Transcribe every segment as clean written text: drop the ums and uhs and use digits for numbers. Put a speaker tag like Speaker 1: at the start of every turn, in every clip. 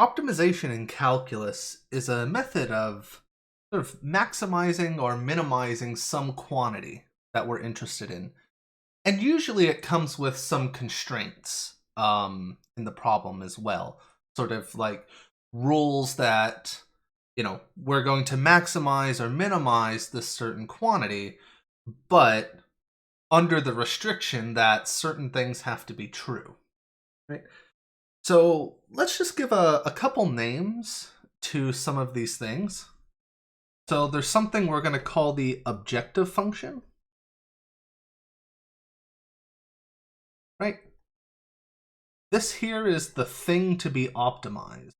Speaker 1: Optimization in calculus is a method of sort of maximizing or minimizing some quantity that we're interested in. And usually it comes with some constraints in the problem as well. Sort of like rules that, we're going to maximize or minimize this certain quantity, but under the restriction that certain things have to be true. Right? So let's just give a couple names to some of these things. So there's something we're going to call the objective function, right? This here is the thing to be optimized.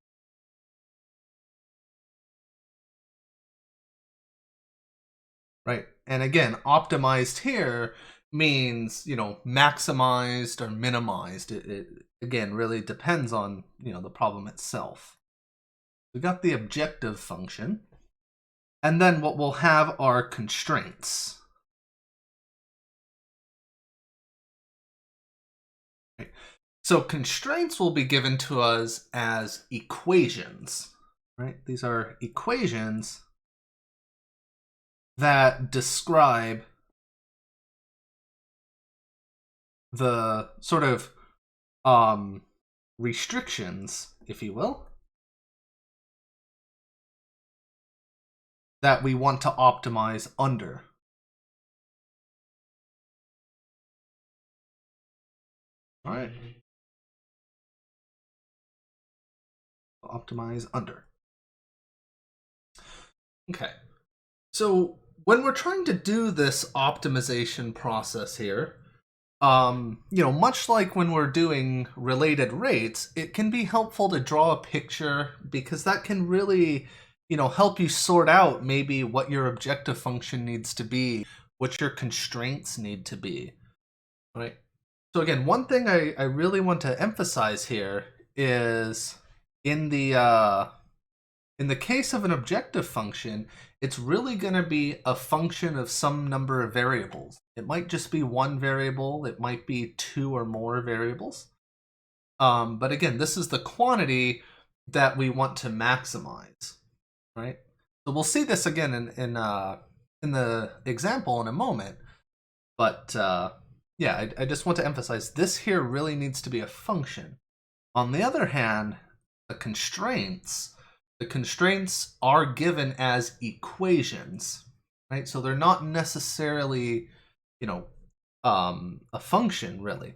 Speaker 1: Right? And again, optimized here means, maximized or minimized. It again really depends on, the problem itself. We got the objective function. And then what we'll have are constraints. Right? So constraints will be given to us as equations. Right? These are equations that describe the sort of restrictions, if you will, that we want to optimize under. All right. Optimize under. Okay. So when we're trying to do this optimization process here, much like when we're doing related rates, it can be helpful to draw a picture because that can really, help you sort out maybe what your objective function needs to be, what your constraints need to be, right? So again, one thing I really want to emphasize here is in the case of an objective function, it's really going to be a function of some number of variables. It might just be one variable. It might be two or more variables. But again, this is the quantity that we want to maximize, right? So we'll see this again in the example in a moment. But yeah, I just want to emphasize this here really needs to be a function. On the other hand, the constraints are given as equations, right? So they're not necessarily, a function really,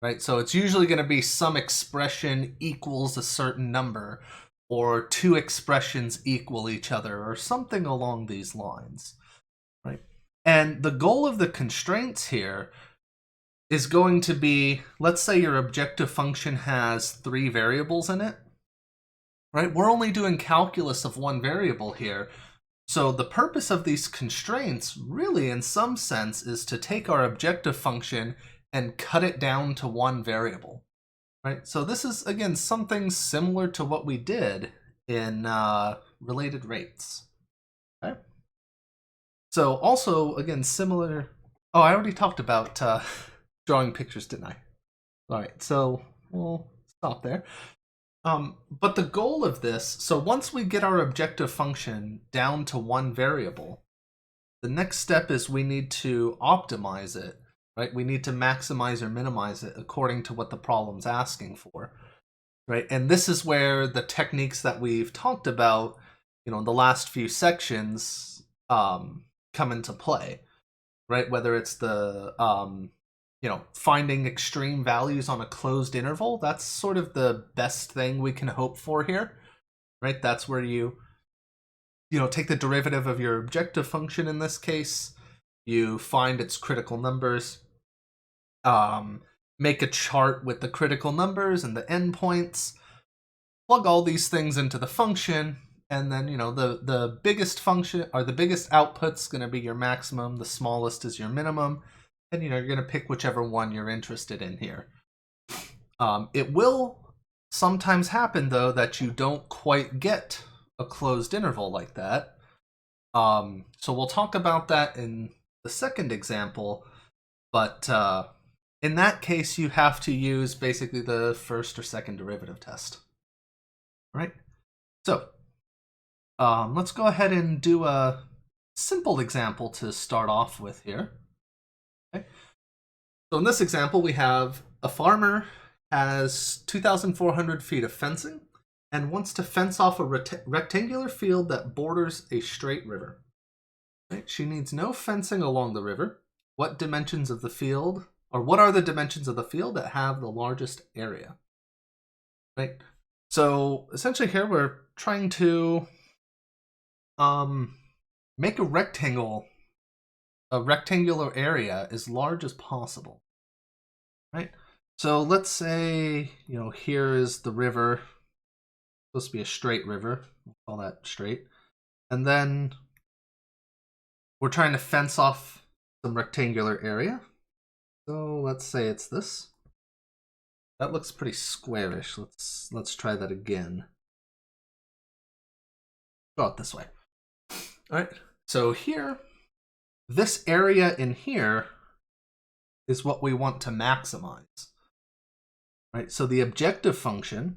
Speaker 1: right? So it's usually going to be some expression equals a certain number, or two expressions equal each other, or something along these lines, right? And the goal of the constraints here is going to be, let's say your objective function has 3 variables in it, right? We're only doing calculus of one variable here. So the purpose of these constraints really in some sense is to take our objective function and cut it down to one variable, right? So this is again something similar to what we did in related rates. Okay. So also again similar. Oh, I already talked about drawing pictures, didn't I? All right, so we'll stop there. But the goal of this, so once we get our objective function down to one variable, the next step is we need to optimize it, right? We need to maximize or minimize it according to what the problem's asking for, right? And this is where the techniques that we've talked about, in the last few sections, come into play, right? Whether it's the finding extreme values on a closed interval, that's sort of the best thing we can hope for here, right? That's where you take the derivative of your objective function in this case, you find its critical numbers, make a chart with the critical numbers and the endpoints, plug all these things into the function, and then the biggest function or the biggest output's going to be your maximum, the smallest is your minimum, and you're going to pick whichever one you're interested in here. It will sometimes happen though that you don't quite get a closed interval like that. So we'll talk about that in the second example, but in that case you have to use basically the first or second derivative test. right? So let's go ahead and do a simple example to start off with here. Okay. So in this example, we have a farmer has 2,400 feet of fencing and wants to fence off a rectangular field that borders a straight river. Right? She needs no fencing along the river. What dimensions of the field, or what are the dimensions of the field that have the largest area? Right? So essentially here we're trying to make a rectangular area as large as possible. Right? So let's say, here is the river. It's supposed to be a straight river. We'll call that straight. And then we're trying to fence off some rectangular area. So let's say it's this. That looks pretty squarish. Let's try that again. Draw it this way. All right. So here, this area in here is what we want to maximize. Right? So the objective function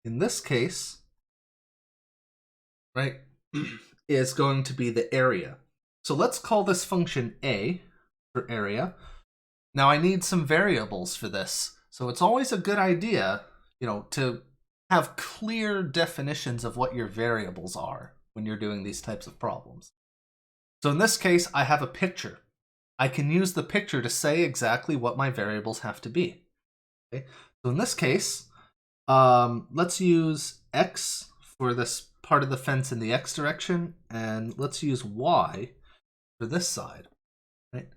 Speaker 1: in this case, right, is going to be the area. So let's call this function A for area. Now I need some variables for this. So it's always a good idea, to have clear definitions of what your variables are when you're doing these types of problems. So in this case, I have a picture. I can use the picture to say exactly what my variables have to be. Okay? So in this case, let's use X for this part of the fence in the X direction, and let's use Y for this side. Right?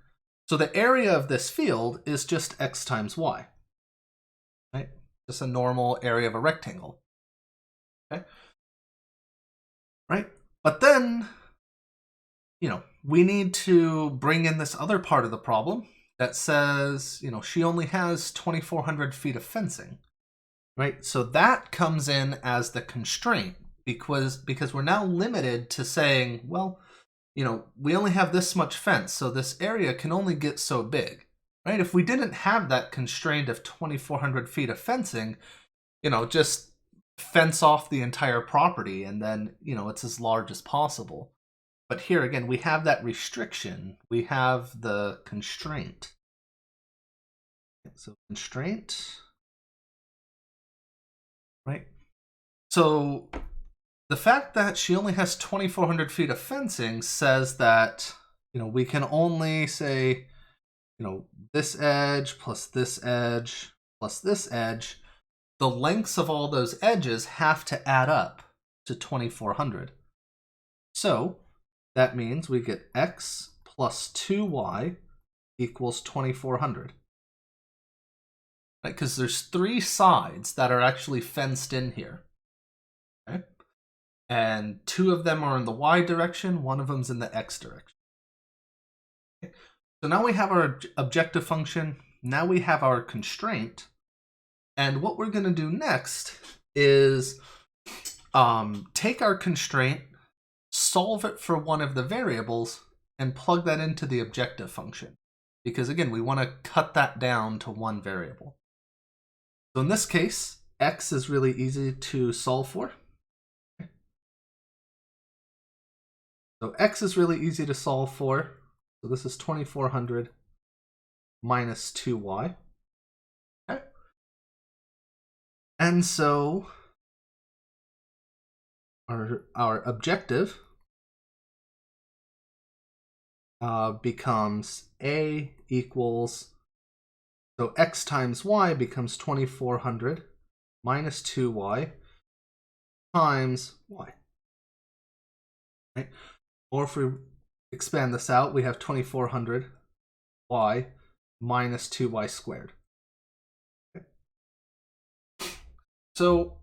Speaker 1: So the area of this field is just X times Y. Right? Just a normal area of a rectangle. Okay? Right? But then, we need to bring in this other part of the problem that says, she only has 2,400 feet of fencing. Right? So that comes in as the constraint because we're now limited to saying, well, we only have this much fence, so this area can only get so big. Right? If we didn't have that constraint of 2,400 feet of fencing, just fence off the entire property and then, it's as large as possible. But here again, we have that restriction. We have the constraint. So constraint, right? So the fact that she only has 2,400 feet of fencing says that, we can only say, this edge plus this edge plus this edge. The lengths of all those edges have to add up to 2,400. So that means we get X plus 2Y equals 2,400. Right? Because there's 3 sides that are actually fenced in here. Okay? And 2 of them are in the Y direction, 1 of them's in the X direction. Okay? So now we have our objective function. Now we have our constraint. And what we're going to do next is take our constraint, solve it for one of the variables, and plug that into the objective function. Because again, we want to cut that down to one variable. So in this case, X is really easy to solve for. So X is really easy to solve for. So this is 2,400 minus 2Y. Okay. And so our objective becomes A equals, so X times Y becomes 2,400 minus 2Y times Y. Right? Or if we expand this out, we have 2,400 Y minus 2Y squared. Okay. So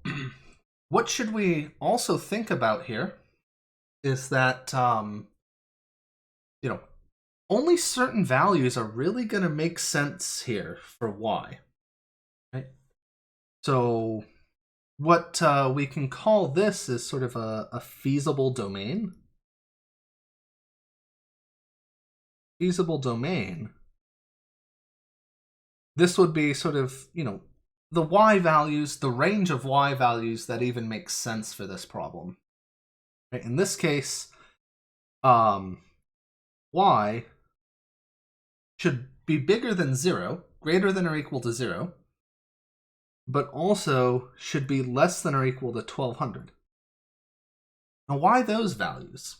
Speaker 1: what should we also think about here is that, only certain values are really going to make sense here for Y. Right? So what we can call this is sort of a feasible domain. Feasible domain. This would be sort of, the y values, the range of y values that even makes sense for this problem. Right? In this case, y should be bigger than 0, greater than or equal to 0, but also should be less than or equal to 1200. Now, why those values?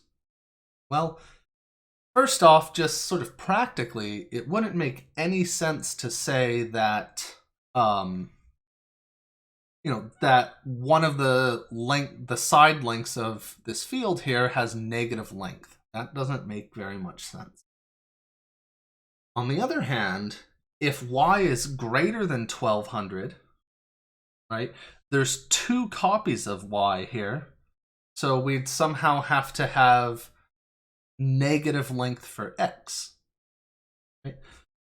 Speaker 1: Well, first off, just sort of practically, it wouldn't make any sense to say that, that one of the side lengths of this field here has negative length. That doesn't make very much sense. On the other hand, if y is greater than 1200, right, there's 2 copies of y here, so we'd somehow have to have negative length for x. Right?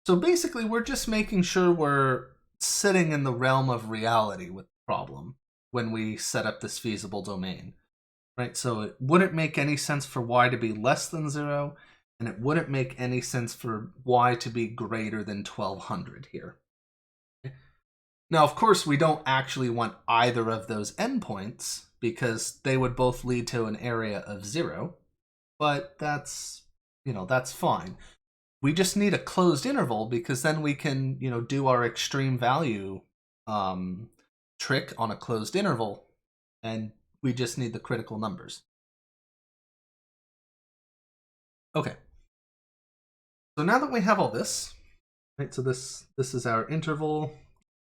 Speaker 1: So basically, we're just making sure we're sitting in the realm of reality with the problem when we set up this feasible domain. Right? So it wouldn't make any sense for y to be less than 0, and it wouldn't make any sense for y to be greater than 1200 here. Okay? Now, of course, we don't actually want either of those endpoints because they would both lead to an area of 0, but that's fine. We just need a closed interval because then we can, do our extreme value trick on a closed interval, and we just need the critical numbers. Okay. So now that we have all this, right? So this is our interval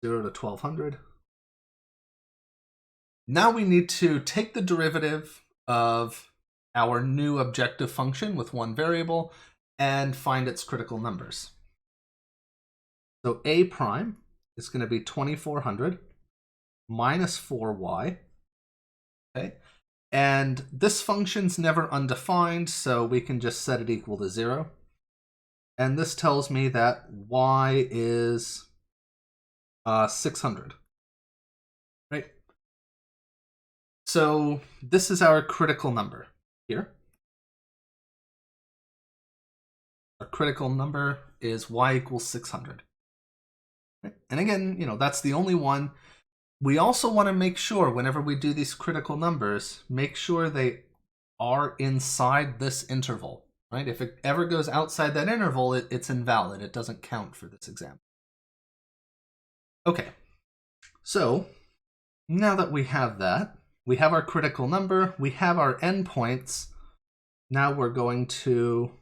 Speaker 1: 0 to 1200. Now we need to take the derivative of our new objective function with one variable and find its critical numbers. So a prime is going to be 2400 minus 4y. Okay. And this function's never undefined, so we can just set it equal to 0. And this tells me that y is 600. Right? So this is our critical number here. Our critical number is y equals 600. Right? And again, that's the only one. We also want to make sure whenever we do these critical numbers, make sure they are inside this interval, right? If it ever goes outside that interval, it's invalid. It doesn't count for this example. Okay, so now that we have that, we have our critical number, we have our endpoints. Now we're going to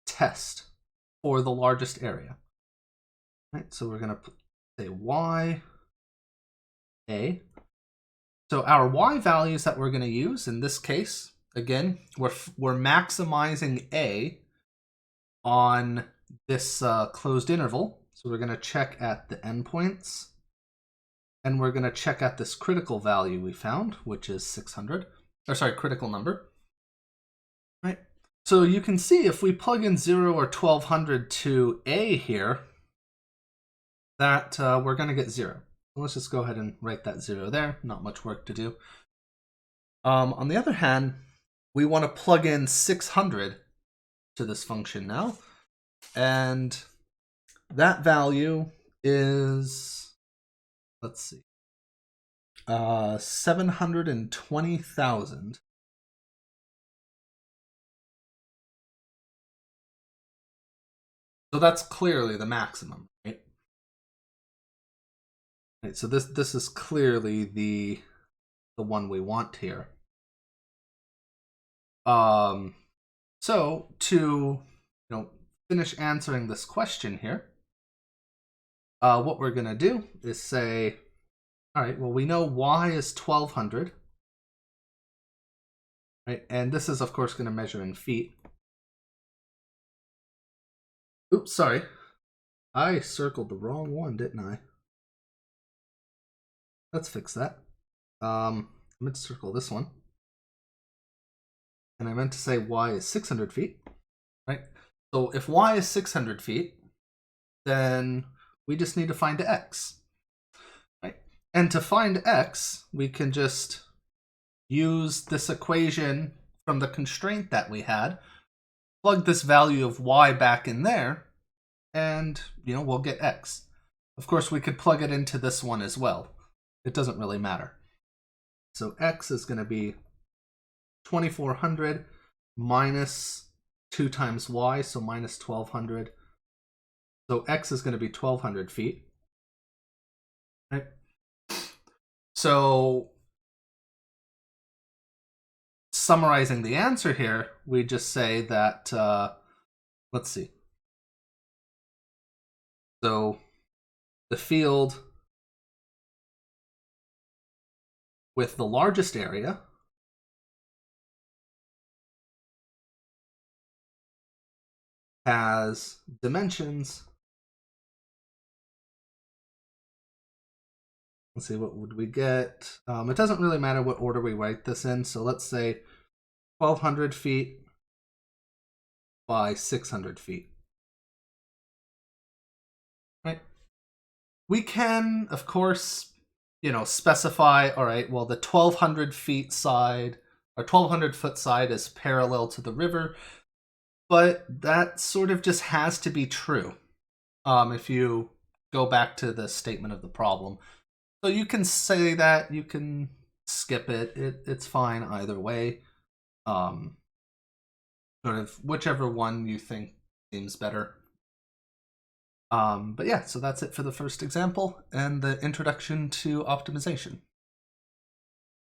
Speaker 1: test for the largest area. Right, so we're going to say y, a. So our y values that we're going to use in this case, again, we're maximizing a on this closed interval. So we're going to check at the endpoints, and we're going to check at this critical value we found, which is 600. Or sorry, critical number. Right. So you can see if we plug in 0 or 1200 to a here, that we're going to get 0. So let's just go ahead and write that 0 there. Not much work to do. On the other hand, we want to plug in 600 to this function now. And that value is, let's see, 720,000. So that's clearly the maximum, right? Right, so this is clearly the one we want here. So to finish answering this question here, what we're gonna do is say, all right, well, we know y is 1200, right? And this is of course going to measure in feet. Oops, sorry. I circled the wrong one, didn't I? Let's fix that. I meant to circle this one. And I meant to say y is 600 feet, right? So if y is 600 feet, then we just need to find x, right? And to find x, we can just use this equation from the constraint that we had, plug this value of y back in there, and, we'll get x. Of course, we could plug it into this one as well. It doesn't really matter. So x is going to be 2400 minus 2 times y, so minus 1200. So x is going to be 1200 feet. Right? So summarizing the answer here, we just say that, let's see. So the field with the largest area has dimensions. Let's see, what would we get? It doesn't really matter what order we write this in. So let's say 1200 feet by 600 feet. Right? We can, of course, specify, all right, well, the 1200 feet side or 1200 foot side is parallel to the river, but that sort of just has to be true if you go back to the statement of the problem. So you can say that, you can skip it, it's fine either way. Sort of whichever one you think seems better. But yeah, so that's it for the first example and the introduction to optimization.